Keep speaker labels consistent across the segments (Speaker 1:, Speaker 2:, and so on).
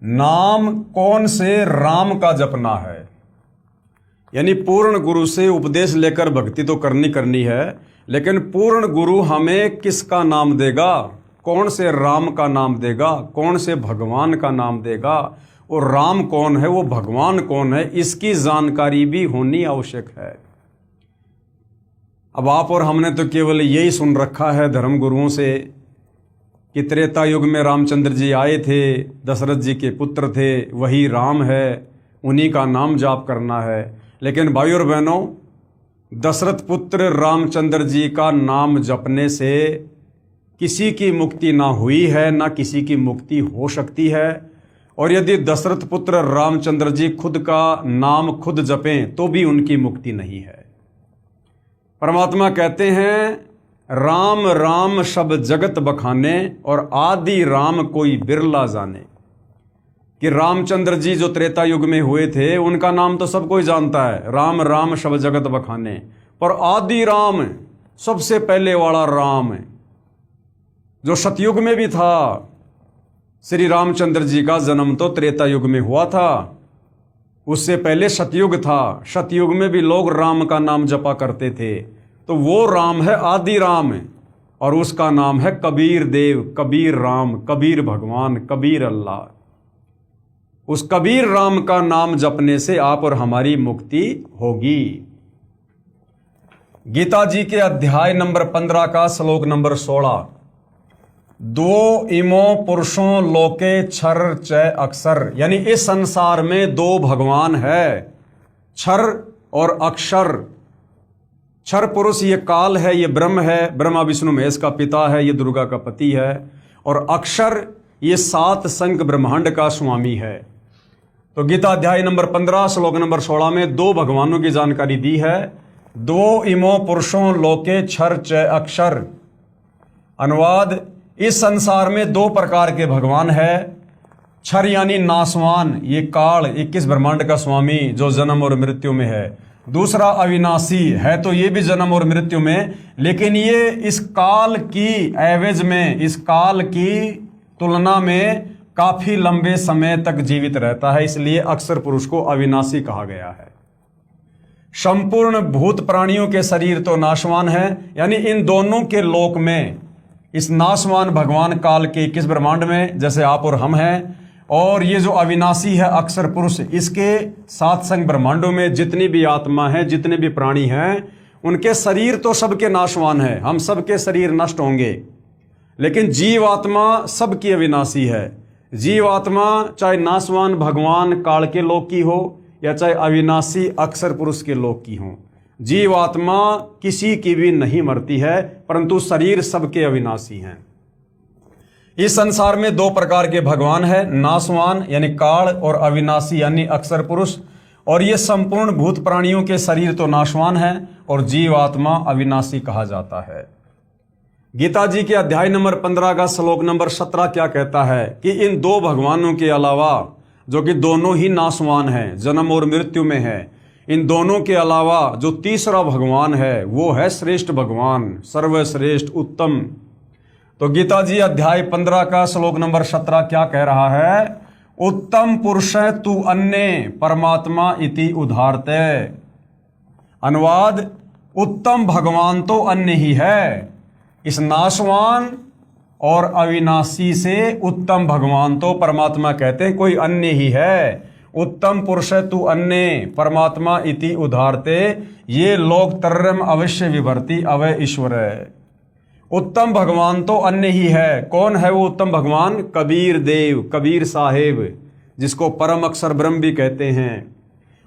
Speaker 1: नाम कौन से राम का जपना है। यानी पूर्ण गुरु से उपदेश लेकर भक्ति तो करनी है, लेकिन पूर्ण गुरु हमें किसका नाम देगा, कौन से राम का नाम देगा, कौन से भगवान का नाम देगा, वो राम कौन है, वो भगवान कौन है, इसकी जानकारी भी होनी आवश्यक है। अब आप और हमने तो केवल यही सुन रखा है धर्म गुरुओं से कि त्रेता युग में रामचंद्र जी आए थे, दशरथ जी के पुत्र थे, वही राम है, उन्हीं का नाम जाप करना है। लेकिन भाई और बहनों, दशरथ पुत्र रामचंद्र जी का नाम जपने से किसी की मुक्ति ना हुई है, ना किसी की मुक्ति हो सकती है। और यदि दशरथ पुत्र रामचंद्र जी खुद का नाम खुद जपें तो भी उनकी मुक्ति नहीं है। परमात्मा कहते हैं, राम राम सब जगत बखाने और आदि राम कोई बिरला जाने। कि रामचंद्र जी जो त्रेता युग में हुए थे उनका नाम तो सब कोई जानता है, राम राम सब जगत बखाने, पर आदि राम, सबसे पहले वाला राम जो सतयुग में भी था, श्री रामचंद्र जी का जन्म तो त्रेता युग में हुआ था, उससे पहले सतयुग था, सतयुग में भी लोग राम का नाम जपा करते थे। तो वो राम है आदि राम, और उसका नाम है कबीर देव, कबीर राम, कबीर भगवान, कबीर अल्लाह। उस कबीर राम का नाम जपने से आप और हमारी मुक्ति होगी। गीता जी के अध्याय नंबर 15 का श्लोक नंबर 16, दो इमो पुरुषों लोके क्षर चय अक्षर। यानी इस संसार में दो भगवान है, क्षर और अक्षर। क्षर पुरुष ये काल है, ये ब्रह्म है, ब्रह्मा विष्णु महेश का पिता है, ये दुर्गा का पति है। और अक्षर ये 7 संख ब्रह्मांड का स्वामी है। तो गीता अध्याय नंबर 15 श्लोक नंबर 16 में दो भगवानों की जानकारी दी है। दो इमो पुरुषों लोके क्षर चय अक्षर। अनुवाद, इस संसार में 2 प्रकार के भगवान है। क्षर यानी नासवान, ये काल 21 ब्रह्मांड का स्वामी जो जन्म और मृत्यु में है। दूसरा अविनाशी है, तो ये भी जन्म और मृत्यु में, लेकिन ये इस काल की एवज में, इस काल की तुलना में काफी लंबे समय तक जीवित रहता है, इसलिए अक्षर पुरुष को अविनाशी कहा गया है। संपूर्ण भूत प्राणियों के शरीर तो नाशवान है, यानी इन दोनों के लोक में, इस नाशवान भगवान काल के 21 ब्रह्मांड में जैसे आप और हम हैं, और ये जो अविनाशी है अक्षर पुरुष, इसके 7 संग ब्रह्मांडों में जितनी भी आत्मा है, जितने भी प्राणी हैं, उनके शरीर तो सबके नाशवान है, हम सबके शरीर नष्ट होंगे, लेकिन जीव आत्मा सबकी अविनाशी है। जीव आत्मा चाहे नाशवान भगवान काल के लोक की हो या चाहे अविनाशी अक्षर पुरुष के लोक की हो, जीव आत्मा किसी की भी नहीं मरती है, परंतु शरीर सबके अविनाशी हैं। इस संसार में 2 प्रकार के भगवान है, नाशवान यानी काल और अविनाशी यानी अक्षर पुरुष। और ये संपूर्ण भूत प्राणियों के शरीर तो नाशवान है और जीव आत्मा अविनाशी कहा जाता है। गीता जी के अध्याय नंबर 15 का श्लोक नंबर 17 क्या कहता है कि इन 2 भगवानों के अलावा, जो कि दोनों ही नाशवान हैं, जन्म और मृत्यु में है, इन दोनों के अलावा जो तीसरा भगवान है वो है श्रेष्ठ भगवान, सर्वश्रेष्ठ उत्तम। तो गीता जी अध्याय 15 का श्लोक नंबर 17 क्या कह रहा है, उत्तम पुरुष तू अन्य परमात्मा इति उदाहरते। अनुवाद, उत्तम भगवान तो अन्य ही है, इस नाशवान और अविनाशी से उत्तम भगवान तो परमात्मा कहते हैं कोई अन्य ही है। उत्तम पुरुष तू अन्य परमात्मा इति उदाहरते, ये लोक तरम अवश्य विभर्ति अवय ईश्वर है। उत्तम भगवान तो अन्य ही है। कौन है वो उत्तम भगवान? कबीर देव, कबीर साहेब, जिसको परम अक्षर ब्रह्म भी कहते हैं।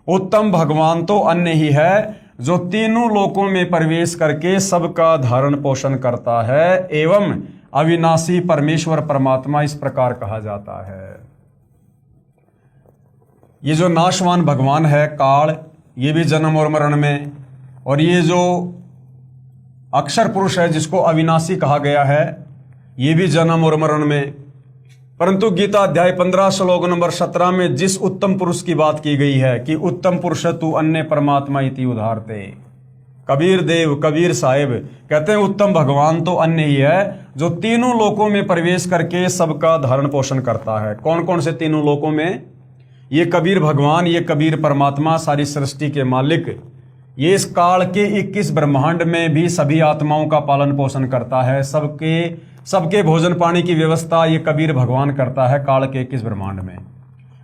Speaker 1: उत्तम भगवान तो अन्य ही है जो तीनों लोकों में प्रवेश करके सबका धारण पोषण करता है, एवं अविनाशी परमेश्वर परमात्मा इस प्रकार कहा जाता है। ये जो नाशवान भगवान है काल, ये भी जन्म और मरण में, और ये जो अक्षर पुरुष है जिसको अविनाशी कहा गया है, ये भी जन्म और मरण में। परंतु गीता अध्याय 15 श्लोक नंबर 17 में जिस उत्तम पुरुष की बात की गई है कि उत्तम पुरुष तू अन्य परमात्मा इति उदाहरते, कबीर देव, कबीर साहिब कहते हैं उत्तम भगवान तो अन्य ही है जो तीनों लोकों में प्रवेश करके सबका धारण पोषण करता है। कौन कौन से तीनों लोकों में? ये कबीर भगवान, ये कबीर परमात्मा, सारी सृष्टि के मालिक, ये इस काल के 21 ब्रह्मांड में भी सभी आत्माओं का पालन पोषण करता है। सबके भोजन पानी की व्यवस्था ये कबीर भगवान करता है काल के 21 ब्रह्मांड में।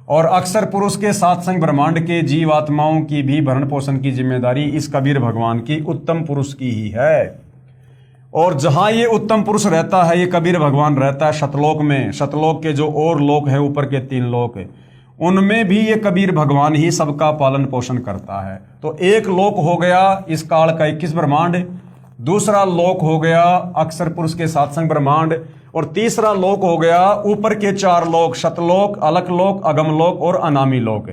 Speaker 1: और अक्सर पुरुष के साथ संग ब्रह्मांड के जीव आत्माओं की भी भरण पोषण की जिम्मेदारी इस कबीर भगवान की, उत्तम पुरुष की ही है। और जहां ये उत्तम पुरुष रहता है, ये कबीर भगवान रहता है शतलोक में। शतलोक के जो और लोक है, ऊपर के 3 लोक, उनमें भी ये कबीर भगवान ही सबका पालन पोषण करता है। तो एक लोक हो गया इस काल का 21 ब्रह्मांड, दूसरा लोक हो गया अक्सर पुरुष के साथ संग ब्रह्मांड, और तीसरा लोक हो गया ऊपर के 4 लोक, शतलोक, अलकलोक, अगमलोक और अनामी लोक।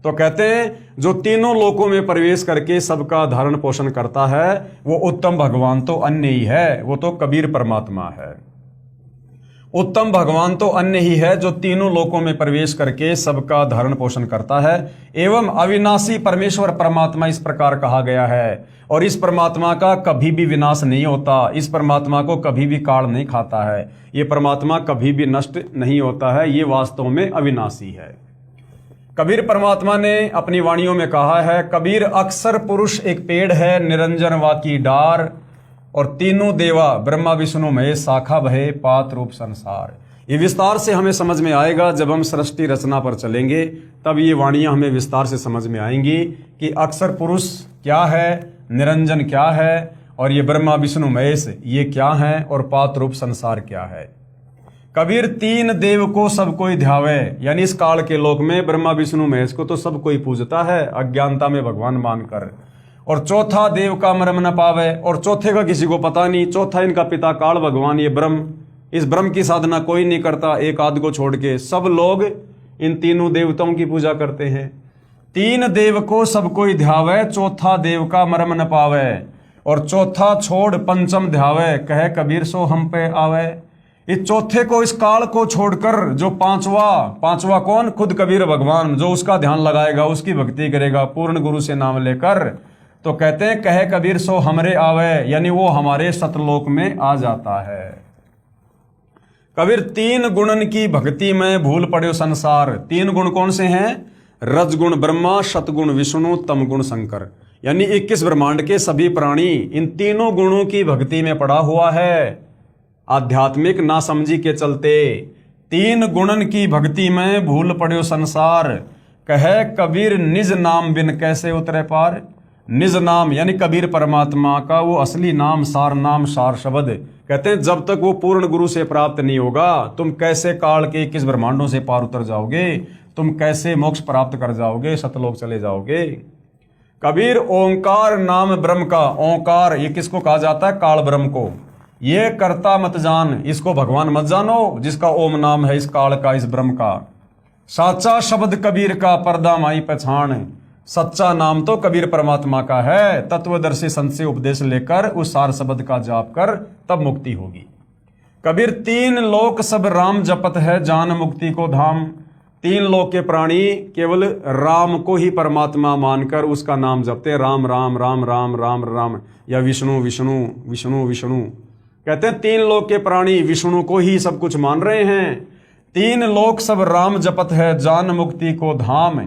Speaker 1: तो कहते हैं जो तीनों लोकों में प्रवेश करके सबका धारण पोषण करता है वो उत्तम भगवान तो अन्य ही है, वो तो कबीर परमात्मा है। उत्तम भगवान तो अन्य ही है जो तीनों लोकों में प्रवेश करके सबका धारण पोषण करता है। एवं अविनाशी परमेश्वर परमात्मा इस प्रकार कहा गया है। और इस परमात्मा का कभी भी विनाश नहीं होता, इस परमात्मा को कभी भी काल नहीं खाता है, ये परमात्मा कभी भी नष्ट नहीं होता है, ये वास्तव में अविनाशी है। कबीर परमात्मा ने अपनी वाणियों में कहा है, कबीर अक्सर पुरुष एक पेड़ है, निरंजन वाकी डार, और तीनों देवा ब्रह्मा विष्णु महेश शाखा भये पात रूप संसार। ये विस्तार से हमें समझ में आएगा जब हम सृष्टि रचना पर चलेंगे, तब ये वाणियां हमें विस्तार से समझ में आएंगी कि अक्सर पुरुष क्या है, निरंजन क्या है, और ये ब्रह्मा विष्णु महेश ये क्या है, और पात रूप संसार क्या है। कबीर 3 देव को सब कोई ध्यावे, यानी इस काल के लोक में ब्रह्मा विष्णु महेश को तो सब कोई पूजता है अज्ञानता में भगवान मानकर, और चौथा देव का मर्म न पावे, और चौथे का किसी को पता नहीं। चौथा इनका पिता काल भगवान, ये ब्रह्म, इस ब्रह्म की साधना कोई नहीं करता एक आध को छोड़ के, सब लोग इन तीनों देवताओं की पूजा करते हैं। 3 देव को सब कोई ध्यावे, चौथा देव का मर्म न पावे, और चौथा छोड़ पंचम ध्यावे, कहे कबीर सो हम पे आवे। इस चौथे को, इस काल को छोड़कर जो पांचवा कौन? खुद कबीर भगवान, जो उसका ध्यान लगाएगा, उसकी भक्ति करेगा पूर्ण गुरु से नाम लेकर, तो कहते हैं कहे कबीर सो हमरे आवे, यानी वो हमारे सतलोक में आ जाता है। कबीर 3 गुणन की भक्ति में भूल पड़े संसार। 3 गुण कौन से हैं? रजगुण ब्रह्मा, सतगुण विष्णु, तमगुण शंकर, यानी 21 ब्रह्मांड के सभी प्राणी इन तीनों गुणों की भक्ति में पड़ा हुआ है। आध्यात्मिक नासमझी के चलते 3 गुणन की भक्ति में भूल पड़े संसार, कहे कबीर निज नाम बिन कैसे उतरे पार। निज नाम यानी कबीर परमात्मा का वो असली नाम, सार नाम, सार शब्द, कहते हैं जब तक वो पूर्ण गुरु से प्राप्त नहीं होगा तुम कैसे काल के 21 ब्रह्मांडों से पार उतर जाओगे, तुम कैसे मोक्ष प्राप्त कर जाओगे, सतलोक चले जाओगे। कबीर ओंकार नाम ब्रह्म का, ओंकार ये किसको कहा जाता है? काल ब्रह्म को। ये करता मत जान, इसको भगवान मत जानो जिसका ओम नाम है, इस काल का, इस ब्रह्म का। साचा शब्द कबीर का, पर्दा माई पहचान। सच्चा नाम तो कबीर परमात्मा का है। तत्वदर्शी संत से उपदेश लेकर उस सार शब्द का जाप कर तब मुक्ति होगी। कबीर 3 लोक सब राम जपत है, जान मुक्ति को धाम। 3 लोक के प्राणी केवल राम को ही परमात्मा मानकर उसका नाम जपते, राम राम राम राम राम राम, या विष्णु विष्णु विष्णु विष्णु। कहते हैं 3 लोक के प्राणी विष्णु को ही सब कुछ मान रहे हैं। 3 लोक सब राम जपत है, जान मुक्ति को धाम।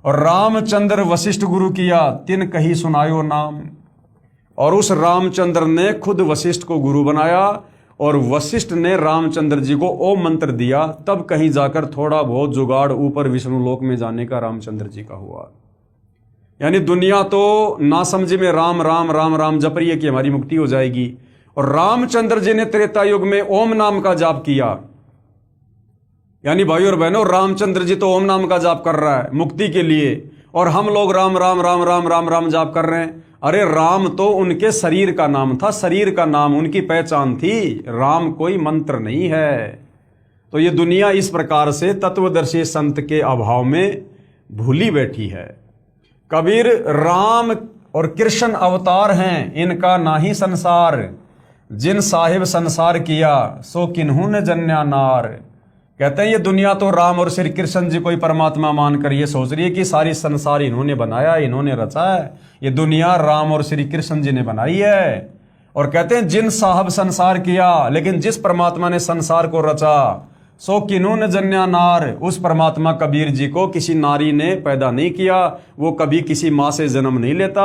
Speaker 1: और रामचंद्र वशिष्ठ गुरु किया, तिन कही सुनायो नाम। और उस रामचंद्र ने खुद वशिष्ठ को गुरु बनाया, और वशिष्ठ ने रामचंद्र जी को ओम मंत्र दिया, तब कहीं जाकर थोड़ा बहुत जुगाड़ ऊपर विष्णु लोक में जाने का रामचंद्र जी का हुआ। यानी दुनिया तो नासमझी में राम राम राम राम जप रही है कि हमारी मुक्ति हो जाएगी, और रामचंद्र जी ने त्रेता युग में ओम नाम का जाप किया। यानी भाई और बहनों, रामचंद्र जी तो ओम नाम का जाप कर रहा है मुक्ति के लिए, और हम लोग राम राम राम राम राम राम जाप कर रहे हैं। अरे राम तो उनके शरीर का नाम था, शरीर का नाम उनकी पहचान थी, राम कोई मंत्र नहीं है। तो ये दुनिया इस प्रकार से तत्वदर्शी संत के अभाव में भूली बैठी है। कबीर राम और कृष्ण अवतार हैं, इनका नाही संसार। जिन साहिब संसार किया, सो किन्हू ने जन्या नार। कहते हैं ये दुनिया तो राम और श्री कृष्ण जी को ही परमात्मा मानकर ये सोच रही है कि सारी संसार इन्होंने बनाया, इन्होंने रचा है। ये दुनिया राम और श्री कृष्ण जी ने बनाई है। और कहते हैं जिन साहब संसार किया, लेकिन जिस परमात्मा ने संसार को रचा सो किन्होंने जन्या नार, उस परमात्मा कबीर जी को किसी नारी ने पैदा नहीं किया, वो कभी किसी माँ से जन्म नहीं लेता।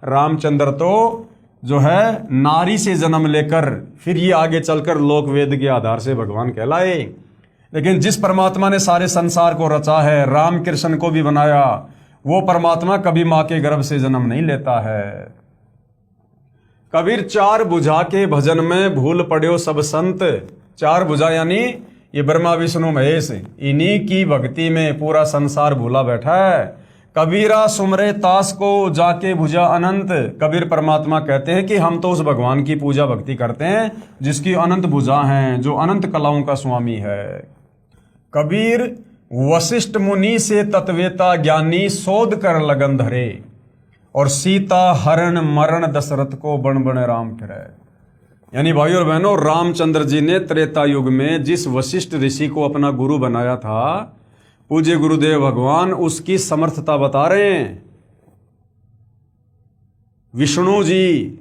Speaker 1: रामचंद्र तो जो है नारी से जन्म लेकर फिर ये आगे चलकर लोक वेद के आधार से भगवान कहलाए। लेकिन जिस परमात्मा ने सारे संसार को रचा है, राम कृष्ण को भी बनाया, वो परमात्मा कभी माँ के गर्भ से जन्म नहीं लेता है। कबीर चार भुजा के भजन में भूल पड़े सब संत। चार भुजा यानी ये ब्रह्मा विष्णु महेश, इन्हीं की भक्ति में पूरा संसार भूला बैठा है। कबीरा सुमरे तास को जाके भुजा अनंत। कबीर परमात्मा कहते हैं कि हम तो उस भगवान की पूजा भक्ति करते हैं जिसकी अनंत भुजा हैं, जो अनंत कलाओं का स्वामी है। कबीर वशिष्ठ मुनि से तत्वेता ज्ञानी, शोध कर लगन धरे, और सीता हरण मरण दशरथ को बण बण राम फिरे। यानी भाई और बहनों, रामचंद्र जी ने त्रेता युग में जिस वशिष्ठ ऋषि को अपना गुरु बनाया था, पूज्य गुरुदेव भगवान उसकी समर्थता बता रहे हैं। विष्णु जी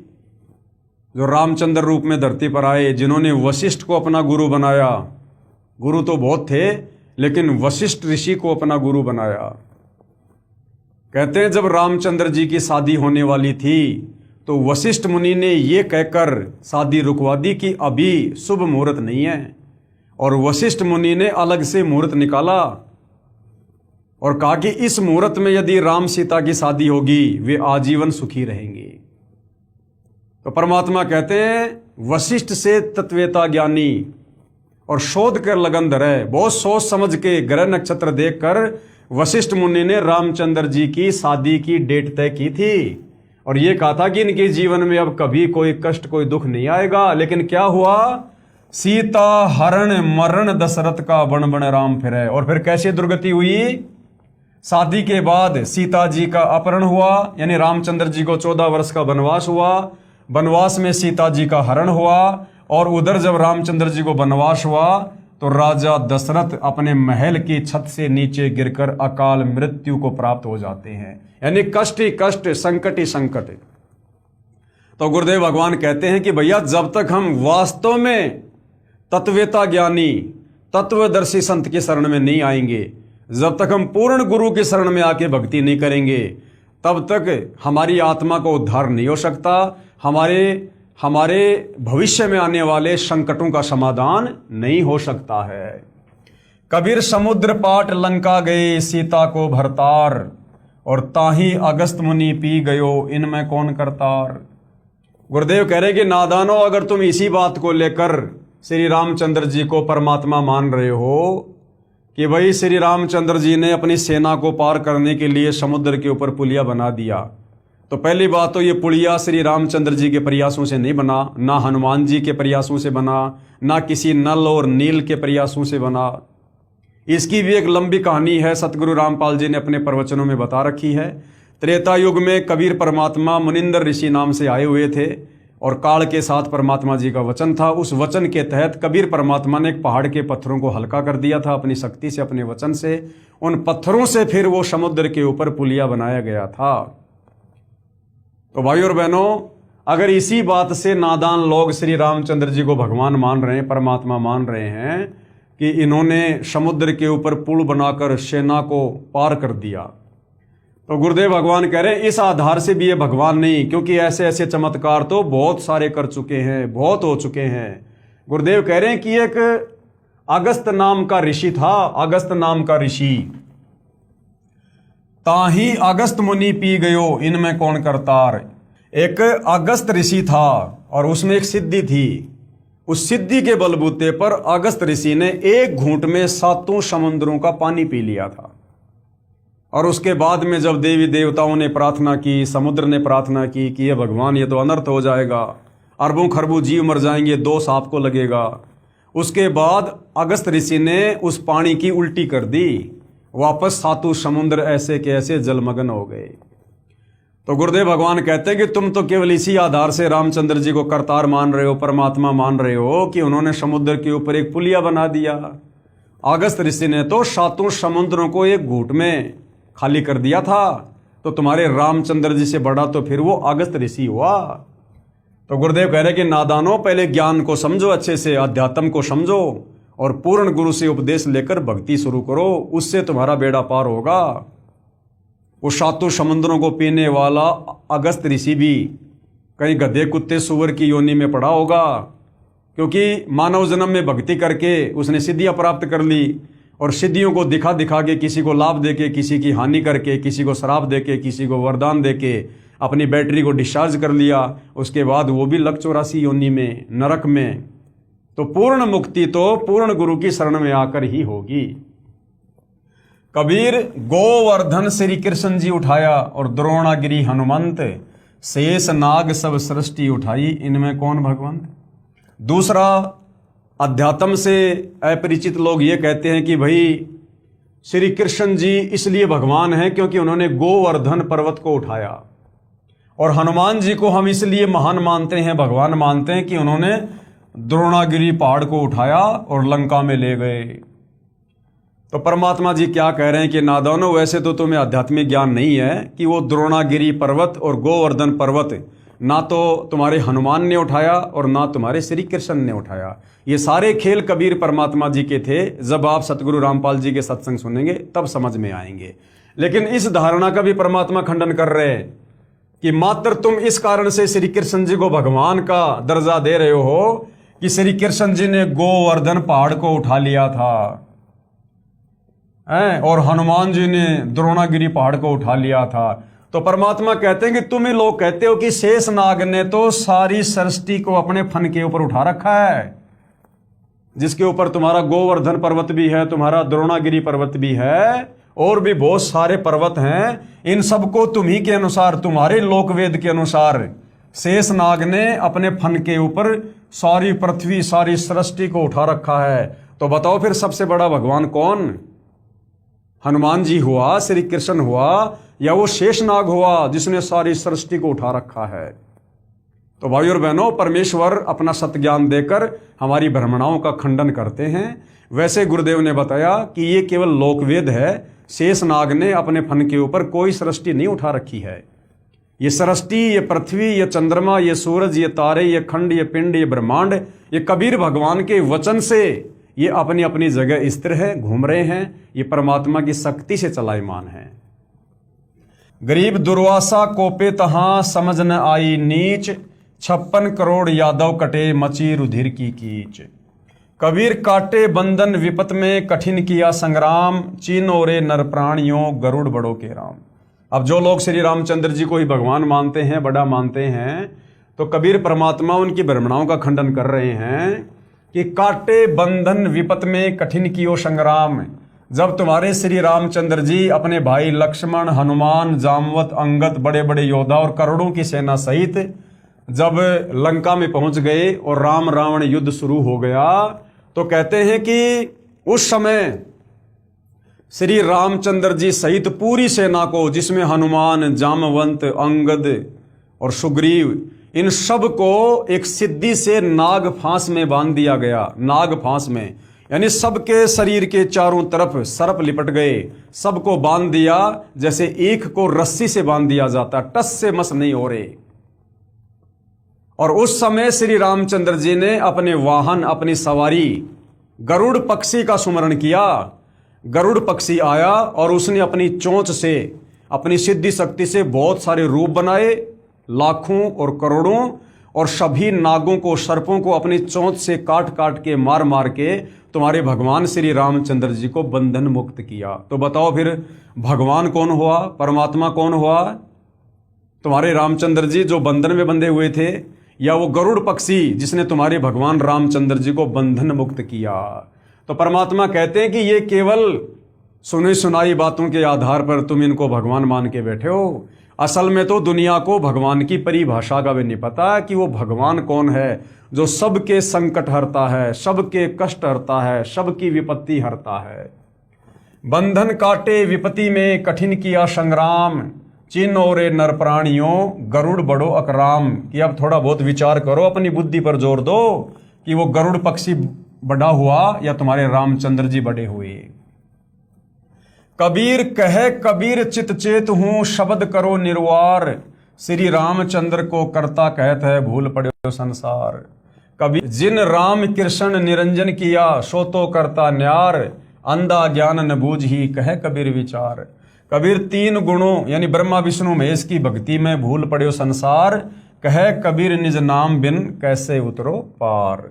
Speaker 1: जो रामचंद्र रूप में धरती पर आए, जिन्होंने वशिष्ठ को अपना गुरु बनाया, गुरु तो बहुत थे लेकिन वशिष्ठ ऋषि को अपना गुरु बनाया। कहते हैं जब रामचंद्र जी की शादी होने वाली थी तो वशिष्ठ मुनि ने यह कहकर शादी रुकवा दी कि अभी शुभ मुहूर्त नहीं है, और वशिष्ठ मुनि ने अलग से मुहूर्त निकाला और कहा कि इस मुहूर्त में यदि राम सीता की शादी होगी वे आजीवन सुखी रहेंगे। तो परमात्मा कहते हैं वशिष्ठ से तत्वेता ज्ञानी और शोध कर लगन धरे, बहुत सोच समझ के ग्रह नक्षत्र देखकर वशिष्ठ मुनि ने रामचंद्र जी की शादी की डेट तय की थी और यह कहा था कि इनके जीवन में अब कभी कोई कष्ट कोई दुख नहीं आएगा। लेकिन क्या हुआ? सीता हरण मरण दशरथ का बण बण राम फिरे। और फिर कैसी दुर्गति हुई? शादी के बाद सीता जी का अपहरण हुआ, यानी रामचंद्र जी को 14 वर्ष का वनवास हुआ, वनवास में सीता जी का हरण हुआ, और उधर जब रामचंद्र जी को वनवास हुआ तो राजा दशरथ अपने महल की छत से नीचे गिरकर अकाल मृत्यु को प्राप्त हो जाते हैं, यानी कष्ट ही कष्ट, संकट ही संकट। तो गुरुदेव भगवान कहते हैं कि भैया जब तक हम वास्तव में तत्वेता ज्ञानी तत्वदर्शी संत की शरण में नहीं आएंगे, जब तक हम पूर्ण गुरु की शरण में आके भक्ति नहीं करेंगे, तब तक हमारी आत्मा को उद्धार नहीं हो सकता, हमारे भविष्य में आने वाले संकटों का समाधान नहीं हो सकता है। कबीर समुद्र पाट लंका गए सीता को भरतार, और ताही अगस्त मुनि पी गयो इनमें कौन करतार। गुरुदेव कह रहे कि नादानो, अगर तुम इसी बात को लेकर श्री रामचंद्र जी को परमात्मा मान रहे हो कि भाई श्री रामचंद्र जी ने अपनी सेना को पार करने के लिए समुद्र के ऊपर पुलिया बना दिया, तो पहली बात तो ये पुलिया श्री रामचंद्र जी के प्रयासों से नहीं बना, ना हनुमान जी के प्रयासों से बना, ना किसी नल और नील के प्रयासों से बना। इसकी भी एक लंबी कहानी है, सतगुरु रामपाल जी ने अपने प्रवचनों में बता रखी है। त्रेता युग में कबीर परमात्मा मुनिंदर ऋषि नाम से आए हुए थे और काल के साथ परमात्मा जी का वचन था। उस वचन के तहत कबीर परमात्मा ने एक पहाड़ के पत्थरों को हल्का कर दिया था अपनी शक्ति से, अपने वचन से। उन पत्थरों से फिर वो समुद्र के ऊपर पुलिया बनाया गया था। तो भाई और बहनों, अगर इसी बात से नादान लोग श्री रामचंद्र जी को भगवान मान रहे हैं, परमात्मा मान रहे हैं कि इन्होंने समुद्र के ऊपर पुल बनाकर सेना को पार कर दिया, तो गुरुदेव भगवान कह रहे हैं इस आधार से भी ये भगवान नहीं, क्योंकि ऐसे ऐसे चमत्कार तो बहुत सारे कर चुके हैं, बहुत हो चुके हैं। गुरुदेव कह रहे हैं कि एक अगस्त नाम का ऋषि था, अगस्त नाम का ऋषि, ताही अगस्त मुनि पी गयो इनमें कौन करतार। एक अगस्त ऋषि था और उसमें एक सिद्धि थी। उस सिद्धि के बलबूते पर अगस्त ऋषि ने एक घूंट में 7 समुद्रों का पानी पी लिया था। और उसके बाद में जब देवी देवताओं ने प्रार्थना की, समुद्र ने प्रार्थना की कि ये भगवान ये तो अनर्थ हो जाएगा, अरबों खरबों जीव मर जाएंगे, दोष आपको लगेगा। उसके बाद अगस्त ऋषि ने उस पानी की उल्टी कर दी, वापस 7 समुद्र ऐसे के ऐसे जलमग्न हो गए। तो गुरुदेव भगवान कहते हैं कि तुम तो केवल इसी आधार से रामचंद्र जी को करतार मान रहे हो, परमात्मा मान रहे हो कि उन्होंने समुद्र के ऊपर एक पुलिया बना दिया, अगस्त ऋषि ने तो 7 समुद्रों को एक घूंट में खाली कर दिया था, तो तुम्हारे रामचंद्र जी से बड़ा तो फिर वो अगस्त ऋषि हुआ। तो गुरुदेव कह रहे कि नादानों, पहले ज्ञान को समझो, अच्छे से अध्यात्म को समझो और पूर्ण गुरु से उपदेश लेकर भक्ति शुरू करो, उससे तुम्हारा बेड़ा पार होगा। वो 7 समुद्रों को पीने वाला अगस्त ऋषि भी कहीं गधे कुत्ते सुअर की योनि में पड़ा होगा, क्योंकि मानव जन्म में भक्ति करके उसने सिद्धियां प्राप्त कर ली, और सिद्धियों को दिखा दिखा के, किसी को लाभ देके, किसी की हानि करके, किसी को श्राप देके, किसी को वरदान देके अपनी बैटरी को डिस्चार्ज कर लिया। उसके बाद वो भी लक 84 योनि में, नरक में। तो पूर्ण मुक्ति तो पूर्ण गुरु की शरण में आकर ही होगी। कबीर गोवर्धन श्री कृष्ण जी उठाया और द्रोणागिरी हनुमंत, शेष नाग सब सृष्टि उठाई, इनमें कौन भगवंत। दूसरा, अध्यात्म से अपरिचित लोग ये कहते हैं कि भाई श्री कृष्ण जी इसलिए भगवान हैं क्योंकि उन्होंने गोवर्धन पर्वत को उठाया, और हनुमान जी को हम इसलिए महान मानते हैं, भगवान मानते हैं कि उन्होंने द्रोणागिरी पहाड़ को उठाया और लंका में ले गए। तो परमात्मा जी क्या कह रहे हैं कि नादानों, वैसे तो तुम्हें आध्यात्मिक ज्ञान नहीं है कि वो द्रोणागिरी पर्वत और गोवर्धन पर्वत ना तो तुम्हारे हनुमान ने उठाया और ना तुम्हारे श्री कृष्ण ने उठाया। ये सारे खेल कबीर परमात्मा जी के थे। जब आप सतगुरु रामपाल जी के सत्संग सुनेंगे तब समझ में आएंगे। लेकिन इस धारणा का भी परमात्मा खंडन कर रहे हैं कि मात्र तुम इस कारण से श्री कृष्ण जी को भगवान का दर्जा दे रहे हो कि श्री कृष्ण जी ने गोवर्धन पहाड़ को उठा लिया था और हनुमान जी ने द्रोणागिरी पहाड़ को उठा लिया था। तो परमात्मा कहते हैं कि तुम ही लोग कहते हो कि शेष नाग ने तो सारी सृष्टि को अपने फन के ऊपर उठा रखा है, जिसके ऊपर तुम्हारा गोवर्धन पर्वत भी है, तुम्हारा द्रोणागिरी पर्वत भी है, और भी बहुत सारे पर्वत हैं। इन सबको तुम्ही के अनुसार, तुम्हारे लोकवेद के अनुसार शेष नाग ने अपने फन के ऊपर सारी पृथ्वी, सारी सृष्टि को उठा रखा है। तो बताओ फिर सबसे बड़ा भगवान कौन? हनुमान जी हुआ, श्री कृष्ण हुआ, या वो शेषनाग हुआ जिसने सारी सृष्टि को उठा रखा है? तो भाई और बहनों, परमेश्वर अपना सत्ज्ञान देकर हमारी भ्रमणाओं का खंडन करते हैं। वैसे गुरुदेव ने बताया कि ये केवल लोकवेद है। शेषनाग ने अपने फन के ऊपर कोई सृष्टि नहीं उठा रखी है। ये सृष्टि, ये पृथ्वी, ये चंद्रमा, ये सूरज, ये तारे, ये खंड, ये पिंड, ये ब्रह्मांड, ये कबीर भगवान के वचन से ये अपनी अपनी जगह स्थिर है, घूम रहे हैं। ये परमात्मा की शक्ति से चलायमान है। गरीब दुर्वासा कोपे तहां समझ न आई नीच, 56 करोड़ यादव कटे मची रुधिर की कीच। कबीर काटे बंधन विपत में कठिन किया संग्राम, चीनो रे नर प्राणियों गरुड़ बड़ों के राम। अब जो लोग श्री रामचंद्र जी को ही भगवान मानते हैं, बड़ा मानते हैं, तो कबीर परमात्मा उनकी भ्रमणाओं का खंडन कर रहे हैं कि काटे बंधन विपत में कठिन कियो संग्राम। जब तुम्हारे श्री रामचंद्र जी अपने भाई लक्ष्मण, हनुमान, जामवत, अंगद, बड़े बड़े योद्धा और करोड़ों की सेना सहित जब लंका में पहुंच गए और राम रावण युद्ध शुरू हो गया, तो कहते हैं कि उस समय श्री रामचंद्र जी सहित पूरी सेना को, जिसमें हनुमान, जामवंत, अंगद और सुग्रीव, इन सब को एक सिद्धि से नाग फांस में बांध दिया गया। नाग फांस में यानी सबके शरीर के चारों तरफ सर्प लिपट गए, सबको बांध दिया जैसे ईख को रस्सी से बांध दिया जाता, टस से मस नहीं हो रहे। और उस समय श्री रामचंद्र जी ने अपने वाहन, अपनी सवारी गरुड़ पक्षी का सुमरण किया। गरुड़ पक्षी आया और उसने अपनी चोंच से, अपनी सिद्धि शक्ति से बहुत सारे रूप बनाए, लाखों और करोड़ों, और सभी नागों को, सर्पों को अपनी चोंच से काट काट के, मार मार के तुम्हारे भगवान श्री रामचंद्र जी को बंधन मुक्त किया। तो बताओ फिर भगवान कौन हुआ, परमात्मा कौन हुआ? तुम्हारे रामचंद्र जी जो बंधन में बंधे हुए थे, या वो गरुड़ पक्षी जिसने तुम्हारे भगवान रामचंद्र जी को बंधन मुक्त किया? तो परमात्मा कहते हैं कि ये केवल सुनी सुनाई बातों के आधार पर तुम इनको भगवान मान के बैठे हो। असल में तो दुनिया को भगवान की परिभाषा का भी नहीं पता कि वो भगवान कौन है, जो सबके संकट हरता है, सबके कष्ट हरता है, सबकी विपत्ति हरता है। बंधन काटे विपत्ति में कठिन किया संग्राम, चिन्ह रे नर प्राणियों गरुड़ बड़ो अकराम। कि अब थोड़ा बहुत विचार करो, अपनी बुद्धि पर जोर दो कि वो गरुड़ पक्षी बड़ा हुआ या तुम्हारे रामचंद्र जी बड़े हुए। कबीर कहे कबीर चित चेत हूं, शब्द करो निर्वार, श्री रामचंद्र को करता कहत है, भूल पड़े संसार। कबीर जिन राम कृष्ण निरंजन किया, सो तो करता न्यार, अंधा ज्ञान न बूझ ही कहे कबीर विचार। कबीर तीन गुणों यानी ब्रह्मा विष्णु महेश की भक्ति में भूल पड़े संसार, कहे कबीर निज नाम बिन कैसे उतरो पार।